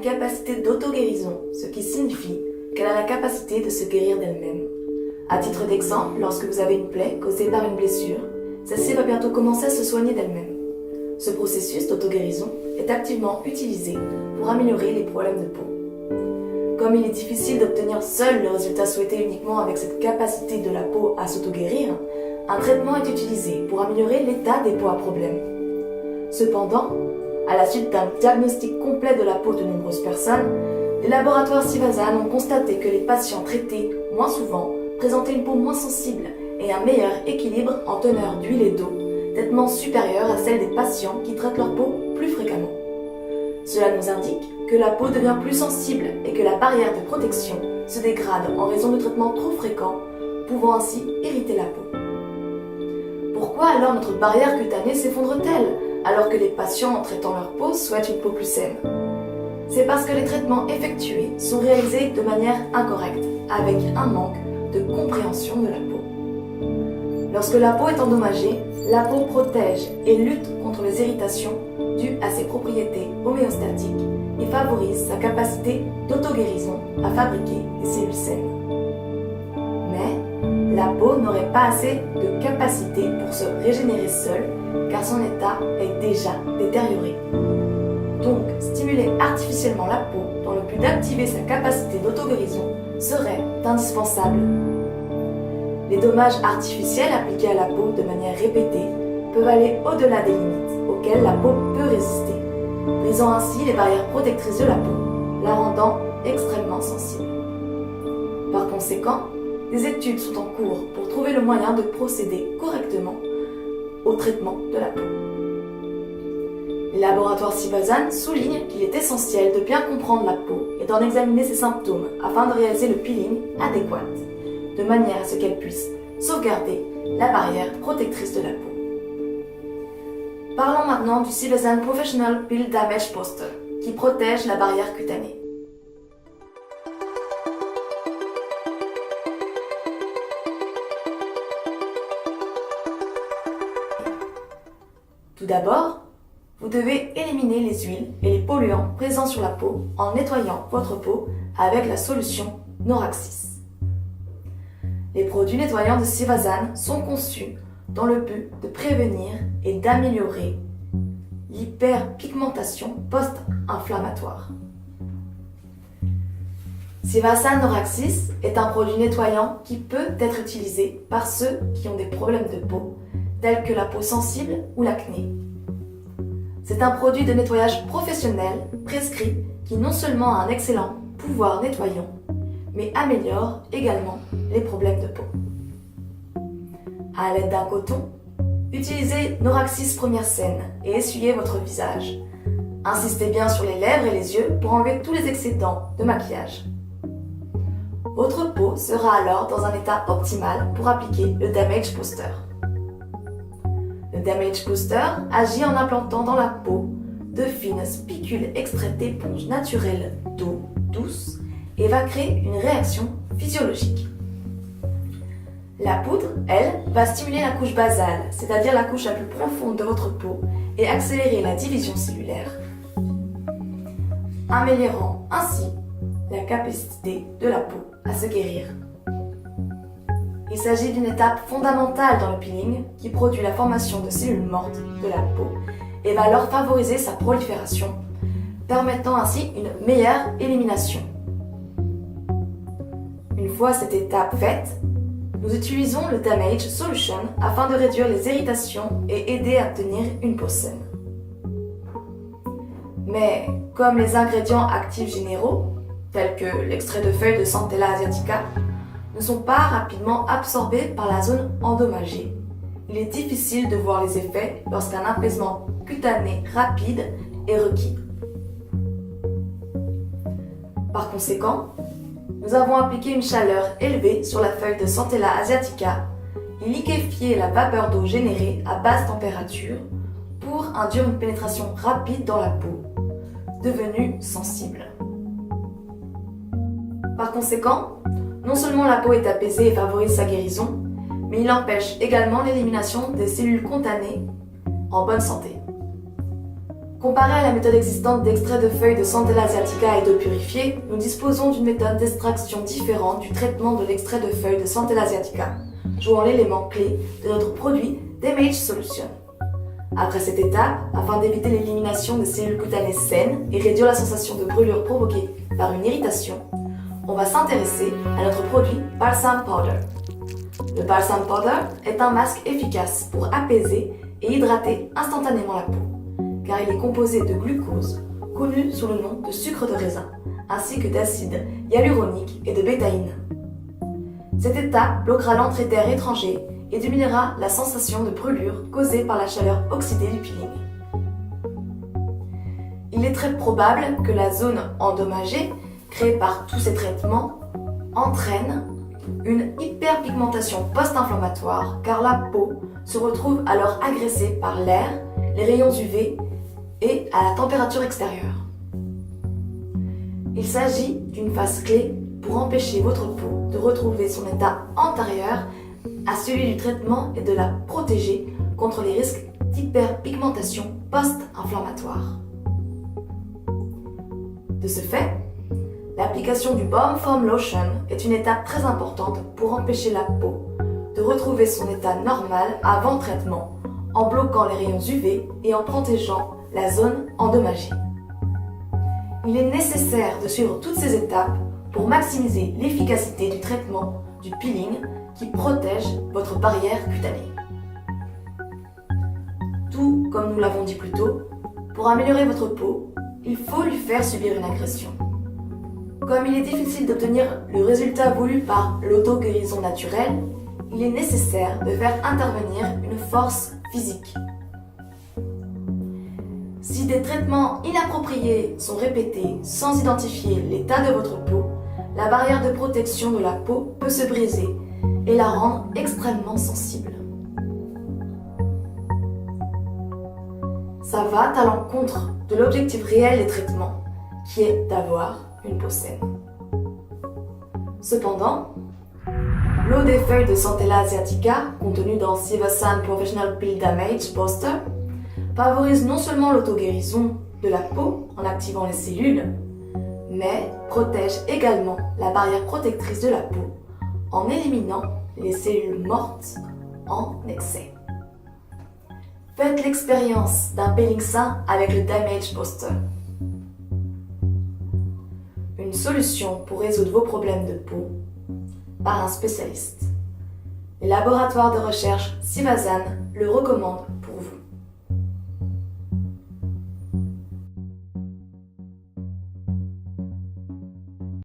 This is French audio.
une capacité d'auto-guérison, ce qui signifie qu'elle a la capacité de se guérir d'elle-même. À titre d'exemple, lorsque vous avez une plaie causée par une blessure, celle-ci va bientôt commencer à se soigner d'elle-même. Ce processus d'auto-guérison est activement utilisé pour améliorer les problèmes de peau. Comme il est difficile d'obtenir seul le résultat souhaité uniquement avec cette capacité de la peau à s'auto-guérir, un traitement est utilisé pour améliorer l'état des peaux à problème. Cependant, à la suite d'un diagnostic complet de la peau de nombreuses personnes, les laboratoires Sivazan ont constaté que les patients traités moins souvent présentaient une peau moins sensible et un meilleur équilibre en teneur d'huile et d'eau, nettement supérieur à celle des patients qui traitent leur peau plus fréquemment. Cela nous indique que la peau devient plus sensible et que la barrière de protection se dégrade en raison de traitements trop fréquents, pouvant ainsi irriter la peau. Pourquoi alors notre barrière cutanée s'effondre-t-elle alors que les patients en traitant leur peau souhaitent une peau plus saine? C'est parce que les traitements effectués sont réalisés de manière incorrecte, avec un manque de compréhension de la peau. Lorsque la peau est endommagée, la peau protège et lutte contre les irritations dues à ses propriétés homéostatiques et favorise sa capacité d'auto-guérison à fabriquer des cellules saines. Mais la peau n'aurait pas assez de capacité pour se régénérer seule car son état est déjà détérioré. Donc, stimuler artificiellement la peau dans le but d'activer sa capacité d'auto-guérison serait indispensable. Les dommages artificiels appliqués à la peau de manière répétée peuvent aller au-delà des limites auxquelles la peau peut résister, brisant ainsi les barrières protectrices de la peau, la rendant extrêmement sensible. Par conséquent, des études sont en cours pour trouver le moyen de procéder correctement au traitement de la peau. Les laboratoires Sivazan soulignent qu'il est essentiel de bien comprendre la peau et d'en examiner ses symptômes afin de réaliser le peeling adéquat, de manière à ce qu'elle puisse sauvegarder la barrière protectrice de la peau. Parlons maintenant du Sivazan Professional Peel Damage Poster, qui protège la barrière cutanée. Tout d'abord, vous devez éliminer les huiles et les polluants présents sur la peau en nettoyant votre peau avec la solution Noraxis. Les produits nettoyants de Sivazan sont conçus dans le but de prévenir et d'améliorer l'hyperpigmentation post-inflammatoire. Sivazan Noraxis est un produit nettoyant qui peut être utilisé par ceux qui ont des problèmes de peau, tels que la peau sensible ou l'acné. C'est un produit de nettoyage professionnel prescrit qui non seulement a un excellent pouvoir nettoyant, mais améliore également les problèmes de peau. À l'aide d'un coton, utilisez Noraxis première scène et essuyez votre visage. Insistez bien sur les lèvres et les yeux pour enlever tous les excédents de maquillage. Votre peau sera alors dans un état optimal pour appliquer le Damage Poster. Le Damage Poster agit en implantant dans la peau de fines spicules extraites d'éponges naturelles d'eau douce et va créer une réaction physiologique. La poudre, elle, va stimuler la couche basale, c'est-à-dire la couche la plus profonde de votre peau, et accélérer la division cellulaire, améliorant ainsi la capacité de la peau à se guérir. Il s'agit d'une étape fondamentale dans le peeling qui produit la formation de cellules mortes de la peau et va alors favoriser sa prolifération, permettant ainsi une meilleure élimination. Une fois cette étape faite, nous utilisons le Damage Solution afin de réduire les irritations et aider à obtenir une peau saine. Mais comme les ingrédients actifs généraux, tels que l'extrait de feuilles de Centella asiatica, ne sont pas rapidement absorbés par la zone endommagée, il est difficile de voir les effets lorsqu'un apaisement cutané rapide est requis. Par conséquent, nous avons appliqué une chaleur élevée sur la feuille de Centella asiatica et liquéfié la vapeur d'eau générée à basse température pour induire une pénétration rapide dans la peau, devenue sensible. Par conséquent, non seulement la peau est apaisée et favorise sa guérison, mais il empêche également l'élimination des cellules cutanées en bonne santé. Comparé à la méthode existante d'extrait de feuilles de Centella asiatica et d'eau purifiée, nous disposons d'une méthode d'extraction différente du traitement de l'extrait de feuilles de Centella asiatica, jouant l'élément clé de notre produit Damage Solution. Après cette étape, afin d'éviter l'élimination des cellules cutanées saines et réduire la sensation de brûlure provoquée par une irritation, on va s'intéresser à notre produit Balsam Powder. Le Balsam Powder est un masque efficace pour apaiser et hydrater instantanément la peau, car il est composé de glucose, connu sous le nom de sucre de raisin, ainsi que d'acide hyaluronique et de bétaïne. Cette étape bloquera l'entrée d'air étranger et diminuera la sensation de brûlure causée par la chaleur oxydée du peeling. Il est très probable que la zone endommagée, créée par tous ces traitements, entraîne une hyperpigmentation post-inflammatoire car la peau se retrouve alors agressée par l'air, les rayons UV et à la température extérieure. Il s'agit d'une phase clé pour empêcher votre peau de retrouver son état antérieur à celui du traitement et de la protéger contre les risques d'hyperpigmentation post-inflammatoire. De ce fait, l'application du Balm Foam Lotion est une étape très importante pour empêcher la peau de retrouver son état normal avant traitement en bloquant les rayons UV et en protégeant la zone endommagée. Il est nécessaire de suivre toutes ces étapes pour maximiser l'efficacité du traitement du peeling qui protège votre barrière cutanée. Tout comme nous l'avons dit plus tôt, pour améliorer votre peau, il faut lui faire subir une agression. Comme il est difficile d'obtenir le résultat voulu par l'auto-guérison naturelle, il est nécessaire de faire intervenir une force physique. Si des traitements inappropriés sont répétés sans identifier l'état de votre peau, la barrière de protection de la peau peut se briser et la rendre extrêmement sensible. Ça va à l'encontre de l'objectif réel des traitements, qui est d'avoir une peau saine. Cependant, l'eau des feuilles de Centella asiatica, contenue dans Sivasan Professional Peel Damage Booster, favorise non seulement l'auto-guérison de la peau en activant les cellules, mais protège également la barrière protectrice de la peau en éliminant les cellules mortes en excès. Faites l'expérience d'un peeling sain avec le Damage Booster. Une solution pour résoudre vos problèmes de peau par un spécialiste. Les laboratoires de recherche Sivasan le recommandent